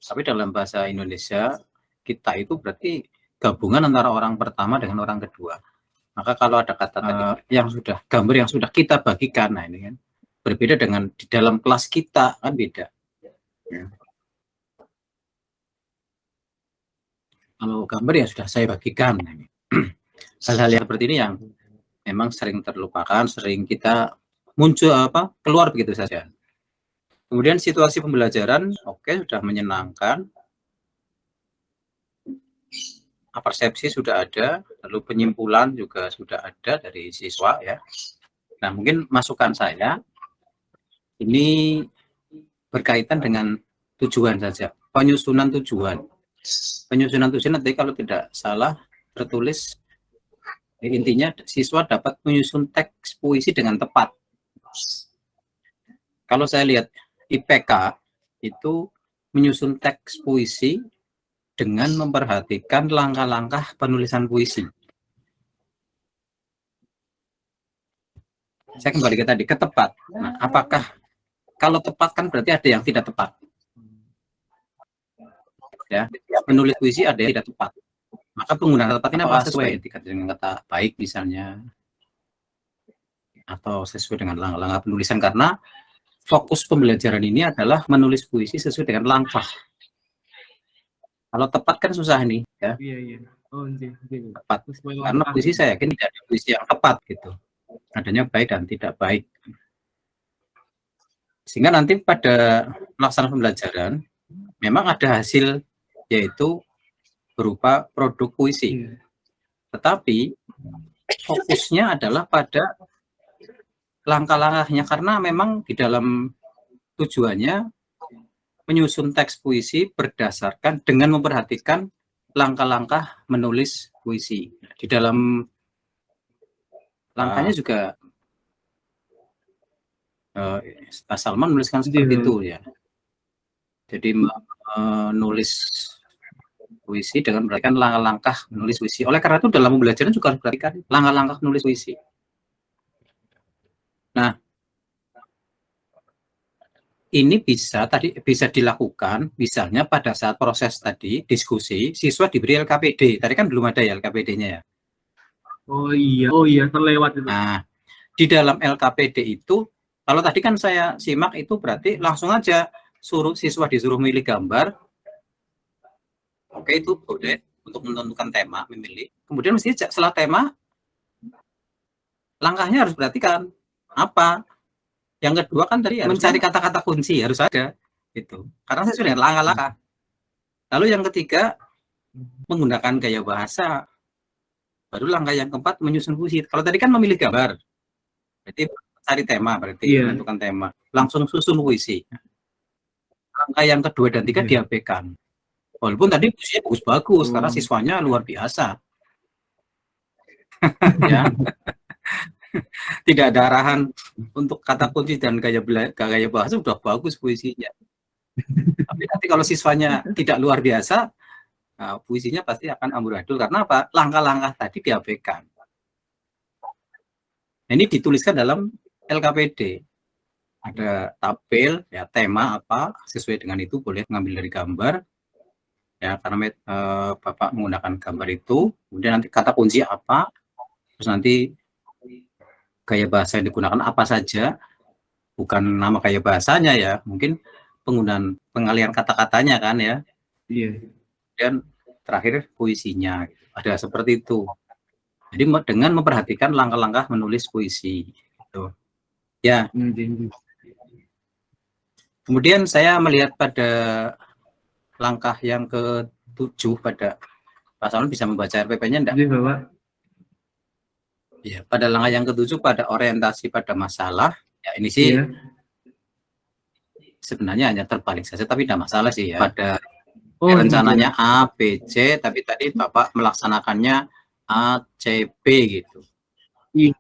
Tapi dalam bahasa Indonesia kita itu berarti gabungan antara orang pertama dengan orang kedua. Maka kalau ada kata yang sudah gambar yang sudah kita bagikan, nah ini kan berbeda dengan di dalam kelas kita kan beda. Ya. Kalau gambar ya sudah saya bagikan. Hal-hal yang seperti ini yang memang sering terlupakan, sering kita muncul keluar begitu saja. Kemudian situasi pembelajaran, oke, sudah menyenangkan. Persepsi sudah ada, lalu penyimpulan juga sudah ada dari siswa ya. Nah, mungkin masukan saya ini berkaitan dengan tujuan saja, penyusunan tujuan. Penyusunan tujuan nanti kalau tidak salah tertulis intinya siswa dapat menyusun teks puisi dengan tepat. Kalau saya lihat IPK itu menyusun teks puisi dengan memperhatikan langkah-langkah penulisan puisi. Saya kembali ke tadi, ketepat. Nah, apakah kalau tepat kan berarti ada yang tidak tepat. Ya, menulis puisi ada yang tidak tepat. Maka penggunaan kata tepat ini apa? Sesuai dengan kata baik misalnya, atau sesuai dengan langkah-langkah penulisan, karena fokus pembelajaran ini adalah menulis puisi sesuai dengan langkah. Kalau tepat kan susah nih ya. Iya. Oh, tepat. Karena puisi saya yakin tidak ada puisi yang tepat gitu. Adanya baik dan tidak baik. Sehingga nanti pada pelaksanaan pembelajaran memang ada hasil, yaitu berupa produk puisi. Tetapi fokusnya adalah pada langkah-langkahnya, karena memang di dalam tujuannya menyusun teks puisi berdasarkan dengan memperhatikan langkah-langkah menulis puisi. Di dalam langkahnya juga Salman menuliskan seperti itu ya. Jadi menulis puisi dengan memperhatikan langkah-langkah menulis puisi. Oleh karena itu dalam pembelajaran juga harus perhatikan langkah-langkah menulis puisi. Nah, ini bisa dilakukan misalnya pada saat proses tadi diskusi, siswa diberi LKPD. Tadi kan belum ada ya LKPD-nya ya. Oh iya, terlewat itu. Nah, di dalam LKPD itu, kalau tadi kan saya simak itu berarti langsung aja siswa disuruh milih gambar. Oke, itu boleh untuk menentukan tema, memilih. Kemudian mesti setelah tema, langkahnya harus perhatikan apa. Yang kedua kan tadi mencari kata-kata kunci, harus ada itu. Karena saya sudah langkah-langkah. Lalu yang ketiga menggunakan gaya bahasa. Baru langkah yang keempat menyusun puisi. Kalau tadi kan memilih gambar, berarti cari tema, berarti menentukan tema. Langsung susun puisi. Langkah yang kedua dan tiga diabaikan. Walaupun tadi puisinya bagus-bagus karena siswanya luar biasa. Ya. Tidak ada arahan untuk kata kunci dan gaya bahasa, sudah bagus puisinya. Tapi nanti kalau siswanya tidak luar biasa, puisinya pasti akan amburadul. Karena apa? Langkah-langkah tadi diabaikan. Ini dituliskan dalam LKPD. Ada tabel, ya tema apa, sesuai dengan itu boleh mengambil dari gambar. Ya, karena Bapak menggunakan gambar itu, kemudian nanti kata kunci apa, Terus nanti gaya bahasa yang digunakan apa saja, bukan nama gaya bahasanya ya, mungkin penggunaan pengalian kata-katanya kan ya. Iya. Dan terakhir puisinya, ada seperti itu. Jadi dengan memperhatikan langkah-langkah menulis puisi, gitu. Ya. Kemudian saya melihat pada langkah yang ke-7 pada Pak Salman bisa membaca RPP-nya enggak? Iya, Bapak. Ya, pada langkah yang ke-7 pada orientasi pada masalah, ya ini sih sebenarnya hanya terbalik saja, tapi tidak masalah sih ya. Pada rencananya A, B, C, tapi tadi Bapak melaksanakannya A, C, B gitu. Iya.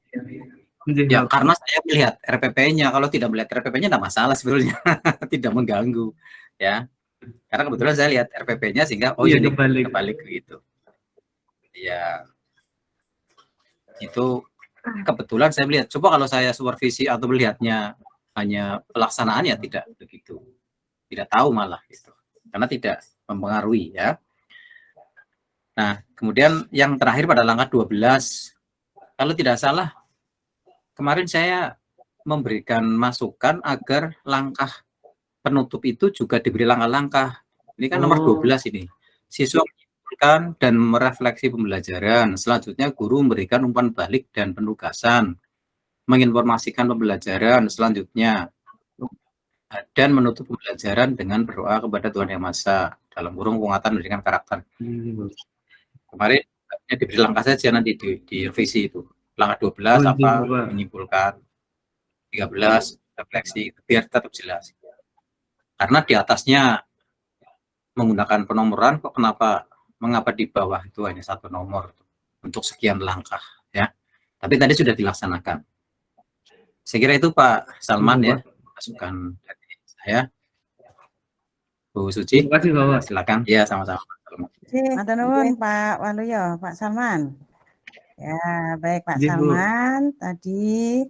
Ya, karena saya melihat RPP-nya, kalau tidak melihat RPP-nya tidak masalah sebetulnya, tidak mengganggu ya. Karena kebetulan saya lihat RPP-nya sehingga oh jadi kebalik gitu. Ya. Itu kebetulan saya melihat. Coba kalau saya supervisi atau melihatnya hanya pelaksanaan ya tidak begitu. Tidak tahu malah gitu. Karena tidak mempengaruhi ya. Nah, kemudian yang terakhir pada langkah 12. Kalau tidak salah kemarin saya memberikan masukan agar langkah penutup itu juga diberi langkah-langkah. Ini kan nomor 12 ini. Siswa menyimpulkan dan merefleksi pembelajaran. Selanjutnya guru memberikan umpan balik dan penugasan. Menginformasikan pembelajaran selanjutnya. Dan menutup pembelajaran dengan berdoa kepada Tuhan Yang Maha Esa. Dalam kurung penguatan pendidikan karakter. Kemarin diberi langkah saja nanti di revisi itu. Langkah 12 menyimpulkan, 13 refleksi, biar tetap jelas. Karena di atasnya menggunakan penomoran, kok mengapa di bawah itu hanya satu nomor untuk sekian langkah ya. Tapi tadi sudah dilaksanakan. Saya kira itu Pak Salman ya, masukan dari saya. Bu Suci, terima kasih Bapak. Silakan. Ya, sama-sama. Matur nuwun Pak Waluyo, Pak Salman. Ya, baik Pak Salman, tadi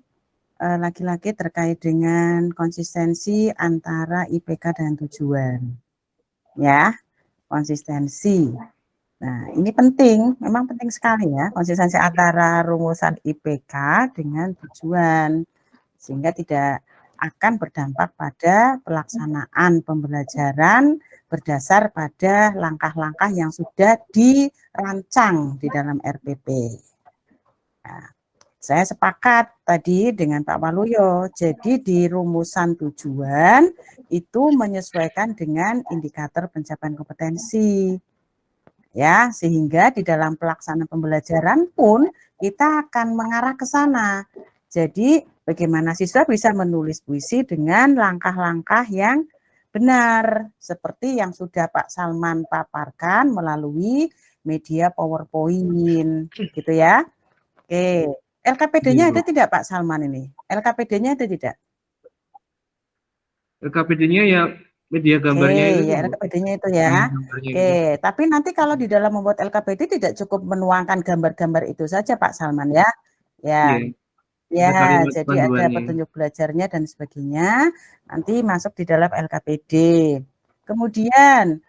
lagi-lagi terkait dengan konsistensi antara IPK dan tujuan. Ya, konsistensi. Nah, ini penting, memang penting sekali ya, konsistensi antara rumusan IPK dengan tujuan. Sehingga tidak akan berdampak pada pelaksanaan pembelajaran berdasar pada langkah-langkah yang sudah dirancang di dalam RPP. Nah, saya sepakat tadi dengan Pak Waluyo, jadi di rumusan tujuan itu menyesuaikan dengan indikator pencapaian kompetensi. Ya, sehingga di dalam pelaksanaan pembelajaran pun kita akan mengarah ke sana. Jadi bagaimana siswa bisa menulis puisi dengan langkah-langkah yang benar, seperti yang sudah Pak Salman paparkan melalui media PowerPoint, gitu ya. Oke, LKPD-nya ada tidak Pak Salman ini? LKPD-nya ada tidak? LKPD-nya ya media gambarnya itu. Ya, LKPD-nya itu ya. Oke, tapi nanti kalau di dalam membuat LKPD tidak cukup menuangkan gambar-gambar itu saja Pak Salman ya. Ya, jadi ada petunjuk belajarnya dan sebagainya. Nanti masuk di dalam LKPD. Kemudian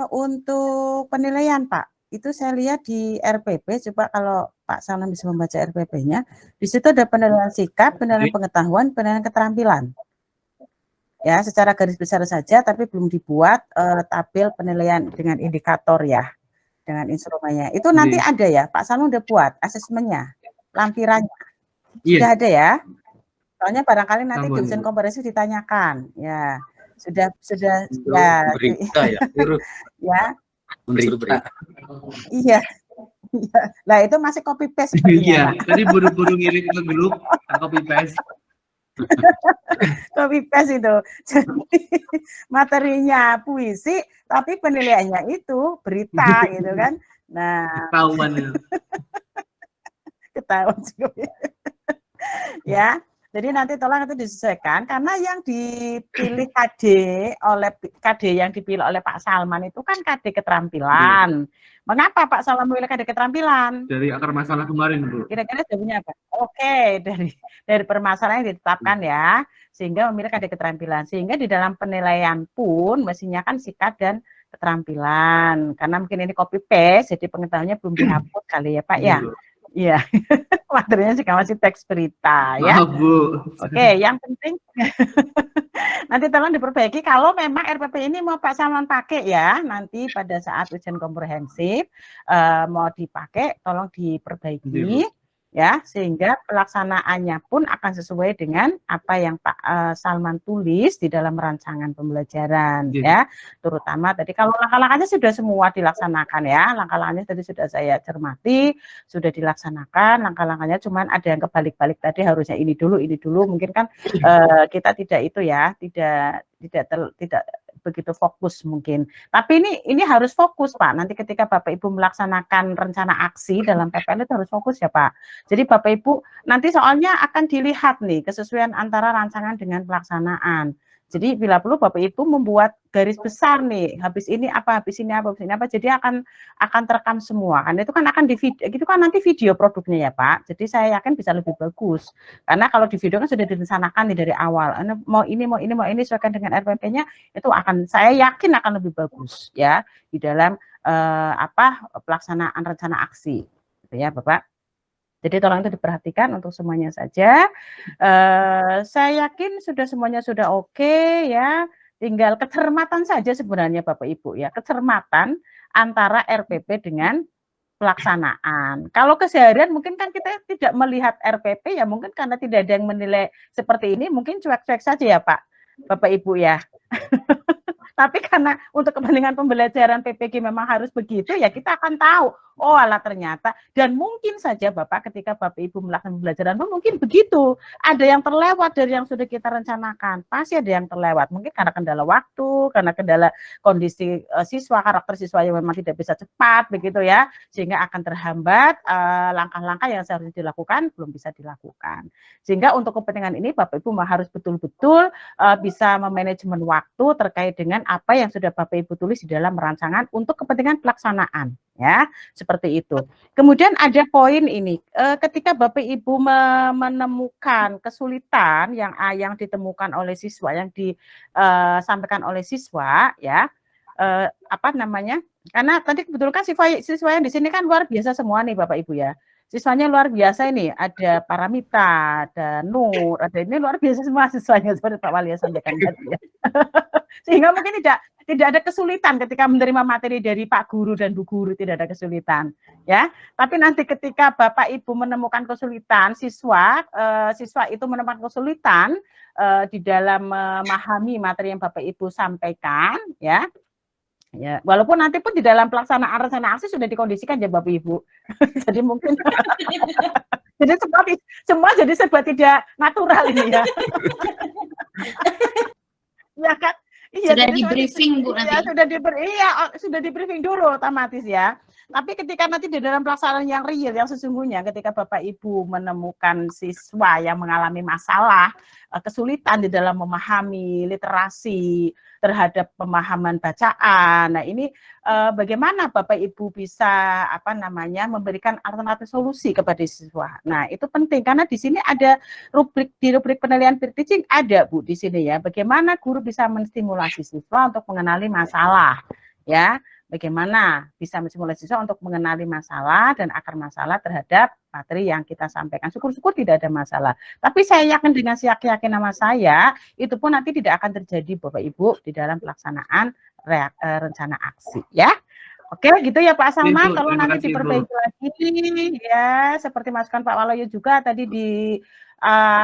untuk penilaian Pak, itu saya lihat di RPP, coba kalau Pak Salman bisa membaca RPP-nya, di situ ada penilaian sikap, penilaian pengetahuan, penilaian keterampilan. Ya, secara garis besar saja, tapi belum dibuat tabel penilaian dengan indikator ya, dengan instrumennya. Itu nanti ada ya, Pak Salman udah buat asesmennya, lampirannya. Sudah ada ya. Soalnya barangkali nanti di ujian komparasi ditanyakan. Ya, sudah ya. Berita ya. Ya. Berita. Iya. Nah, itu masih copy paste sepertinya. Iya, tadi buru-buru ngirim ke grup, copy paste. Copy paste itu. Jadi materinya puisi, tapi penilaiannya itu berita gitu kan. Nah, ketahuan juga. Ya, jadi nanti tolong itu disesuaikan karena yang dipilih KD yang dipilih oleh Pak Salman itu kan KD keterampilan. Mengapa Pak Salman memilih KD keterampilan? Dari akar masalah kemarin, Bu. Kira-kira jawabnya apa? Oke, dari permasalahan yang ditetapkan ya, sehingga memilih KD keterampilan. Sehingga di dalam penilaian pun mestinya kan sikap dan keterampilan. Karena mungkin ini copy paste, jadi pengetahuannya belum dihapus kali ya Pak ya. Iya, materinya juga masih teks berita ya. Maaf Bu. Oke, yang penting nanti tolong diperbaiki kalau memang RPP ini mau Pak Salman pakai ya, nanti pada saat ujian komprehensif mau dipakai, tolong diperbaiki ya, sehingga pelaksanaannya pun akan sesuai dengan apa yang Pak Salman tulis di dalam rancangan pembelajaran ya, terutama tadi kalau langkah-langkahnya sudah semua dilaksanakan ya, langkah-langkahnya tadi sudah saya cermati, sudah dilaksanakan, langkah-langkahnya cuman ada yang kebalik-balik tadi, harusnya ini dulu, mungkin kan kita tidak itu ya, tidak begitu fokus mungkin. Tapi ini harus fokus Pak. Nanti ketika Bapak Ibu melaksanakan rencana aksi dalam PPL itu harus fokus ya Pak. Jadi Bapak Ibu nanti soalnya akan dilihat nih kesesuaian antara rancangan dengan pelaksanaan. Jadi bila perlu Bapak Ibu membuat garis besar nih, habis ini apa, jadi akan terekam semua. Karena itu kan akan di video, itu kan nanti video produknya ya Pak. Jadi saya yakin bisa lebih bagus. Karena kalau di video kan sudah direncanakan nih dari awal. Mau ini sesuaikan dengan RPP-nya, itu saya yakin akan lebih bagus ya di dalam pelaksanaan rencana aksi. Gitu ya Bapak. Jadi tolong itu diperhatikan untuk semuanya saja. Saya yakin semuanya sudah oke ya. Tinggal kecermatan saja sebenarnya Bapak Ibu ya. Kecermatan antara RPP dengan pelaksanaan. Kalau keseharian mungkin kan kita tidak melihat RPP ya, mungkin karena tidak ada yang menilai seperti ini, mungkin cuek-cuek saja ya Pak, Bapak Ibu ya. Tapi karena untuk kepentingan pembelajaran PPG memang harus begitu, ya kita akan tahu, oh alah ternyata, dan mungkin saja Bapak ketika Bapak Ibu melakukan pembelajaran pun mungkin begitu, ada yang terlewat dari yang sudah kita rencanakan, pasti ada yang terlewat, mungkin karena kendala waktu, karena kendala kondisi siswa, karakter siswa yang memang tidak bisa cepat, begitu ya, sehingga akan terhambat langkah-langkah yang seharusnya dilakukan, belum bisa dilakukan. Sehingga untuk kepentingan ini Bapak Ibu harus betul-betul bisa memanajemen waktu terkait dengan apa yang sudah Bapak Ibu tulis di dalam rancangan untuk kepentingan pelaksanaan ya, seperti itu. Kemudian ada poin ini, ketika Bapak Ibu menemukan kesulitan yang ditemukan oleh siswa, yang disampaikan oleh siswa ya, karena tadi kebetulan kan siswa yang di sini kan luar biasa semua nih Bapak Ibu ya. Siswanya luar biasa ini, ada Paramita, ada Nur, ada ini luar biasa semua siswanya seperti Pak Wali sampaikan tadi ya. Sehingga mungkin tidak ada kesulitan ketika menerima materi dari Pak Guru dan Bu Guru, tidak ada kesulitan ya. Tapi nanti ketika Bapak Ibu menemukan kesulitan, siswa itu menemukan kesulitan di dalam memahami materi yang Bapak Ibu sampaikan ya. Ya, walaupun nanti pun di dalam pelaksanaan rencana aksi sudah dikondisikan ya Bapak Ibu. Jadi mungkin jadi semua jadi serba tidak natural ini ya. Ya kan? Iya, sudah di briefing Bu nanti. Ya, sudah di briefing dulu otomatis ya. Tapi ketika nanti di dalam pelaksanaan yang real, yang sesungguhnya ketika Bapak Ibu menemukan siswa yang mengalami masalah, kesulitan di dalam memahami literasi terhadap pemahaman bacaan. Nah, ini bagaimana Bapak Ibu bisa memberikan alternatif solusi kepada siswa. Nah, itu penting karena di sini ada rubrik penilaian peer teaching ada Bu di sini ya. Bagaimana guru bisa menstimulasi siswa untuk mengenali masalah ya. Bagaimana bisa menstimulasi siswa untuk mengenali masalah dan akar masalah terhadap materi yang kita sampaikan. Syukur-syukur tidak ada masalah. Tapi saya yakin dengan yakin nama saya, itu pun nanti tidak akan terjadi Bapak Ibu di dalam pelaksanaan rencana aksi ya. Oke, gitu ya Pak Salman, kalau nanti diperbaiki lagi ya, seperti masukan Pak Waloyo juga tadi di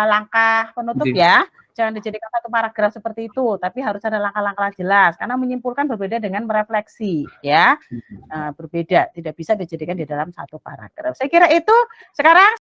langkah penutup ya. Jangan dijadikan satu paragraf seperti itu, tapi harus ada langkah-langkah jelas. Karena menyimpulkan berbeda dengan merefleksi, ya, berbeda, tidak bisa dijadikan di dalam satu paragraf. Saya kira itu. Sekarang